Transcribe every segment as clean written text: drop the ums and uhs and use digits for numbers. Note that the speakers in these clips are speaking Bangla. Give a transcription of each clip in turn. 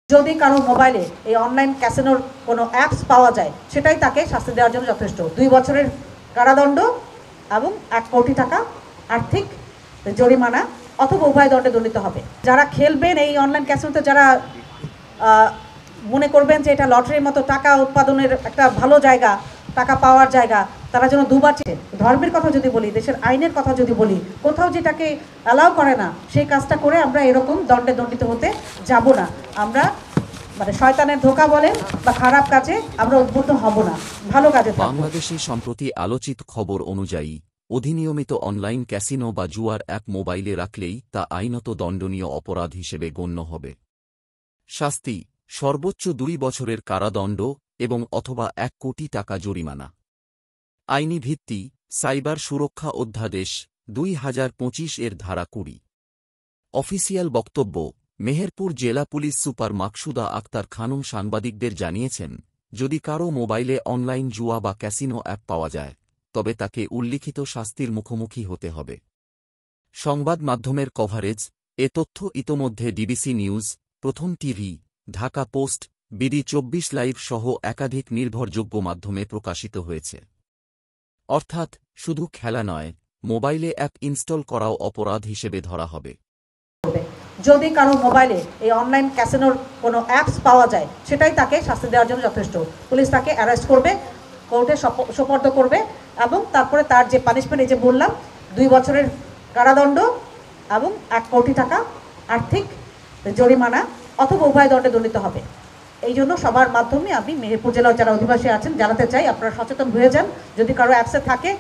যদি কারো মোবাইলে এই অনলাইন ক্যাসিনোর কোনো অ্যাপস পাওয়া যায় সেটাই তাকে শাস্তি দেওয়ার জন্য যথেষ্ট। 2 বছরের কারাদণ্ড এবং 1 কোটি টাকা আর্থিক জরিমানা অথবা উভয় দণ্ডে দণ্ডিত হবে। যারা খেলবেন এই অনলাইন ক্যাসিনোতে, যারা মনে করবেন যে এটা লটারির মতো টাকা উৎপাদনের একটা ভালো জায়গা, টাকা পাওয়ার জায়গা, তারা যেন দুবার ধর্মের কথা যদি বলি, দেশের আইনের কথা যদি বলি, কোথাও যেটাকে অ্যালাউ করে না সেই কাজটা করে আমরা এরকম দণ্ডে দণ্ডিত হতে যাব না। আমরা মানে শয়তানের ধোঁকা বলেন বা খারাপ কাজে আমরা উদ্বুদ্ধ হব না, ভালো কাজে। বাংলাদেশে সম্প্রতি আলোচিত খবর অনুযায়ী অধিনিয়মিত অনলাইন ক্যাসিনো বা জুয়ার অ্যাপ মোবাইলে রাখলেই তা আইনত দণ্ডনীয় অপরাধ হিসেবে গণ্য হবে। শাস্তি সর্বোচ্চ 2 বছরের কারাদণ্ড এবং অথবা 1 কোটি টাকা জরিমানা। আইনি ভিত্তি সাইবার সুরক্ষা অধ্যাদেশ 2025 এর ধারা 20। অফিসিয়াল বক্তব্য মেহেরপুর জেলা পুলিশ সুপার মাকসুদা আক্তার খানম সাংবাদিকদের জানিয়েছেন, যদি কারও মোবাইলে অনলাইন জুয়া বা ক্যাসিনো অ্যাপ পাওয়া যায় তবে তাকে উল্লিখিত শাস্তির মুখোমুখি হতে হবে। সংবাদ মাধ্যমের কভারেজ এ তথ্য ইতোমধ্যে ডিবিসি নিউজ, প্রথম TV, Dhaka post, BD 24 live সহ একাধিক নির্ভরযোগ্য মাধ্যমে প্রকাশিত হয়েছে। অর্থাৎ শুধু খেলা নয়, মোবাইলে অ্যাপ ইনস্টল করাও অপরাধ হিসেবে ধরা হবে। যদি কারো মোবাইলে এই অনলাইন ক্যাসিনোর কোনো অ্যাপস পাওয়া যায় সেটাই তাকে শাস্তি দেওয়ার জন্য যথেষ্ট। পুলিশ তাকে অ্যারেস্ট করবে, কোর্টে সোপর্দ করবে এবং তারপরে তার যে পানিশমেন্ট, এই যে বললাম 2 বছরের কারাদণ্ড এবং 1 কোটি টাকা আর্থিক জরিমানা অথবা উভয় দণ্ডে দণ্ডিত হবে। এই জন্য সবার মাধ্যমে আমি মেহেরপুর জেলার যারা অধিবাসী আছেন জানাতে চাই, আপনারা সচেতন হয়ে যান। যদি কারো অ্যাপসে থাকে,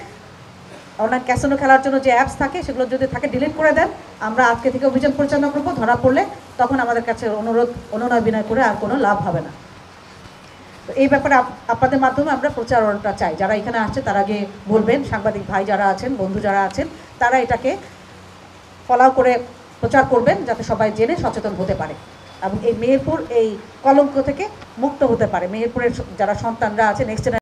অনলাইন ক্যাসিনো খেলার জন্য যে অ্যাপস থাকে সেগুলো যদি থাকে ডিলিট করে দেন। আমরা আজকে থেকে অভিযান পরিচালনা করবো, ধরা পড়লে তখন আমাদের কাছে অনুনয় বিনয় করে আর কোনো লাভ হবে না। তো এই ব্যাপারে আপনাদের মাধ্যমে আমরা প্রচারণাটা চাই। যারা এখানে আসছে তারা গিয়ে বলবেন, সাংবাদিক ভাই যারা আছেন, বন্ধু যারা আছেন, তারা এটাকে ফলো করে প্রচার করবেন যাতে সবাই জেনে সচেতন হতে পারে এবং এই মেহেরপুর এই কলঙ্ক থেকে মুক্ত হতে পারে। মেহেরপুরের যারা সন্তানরা আছে, নেক্সট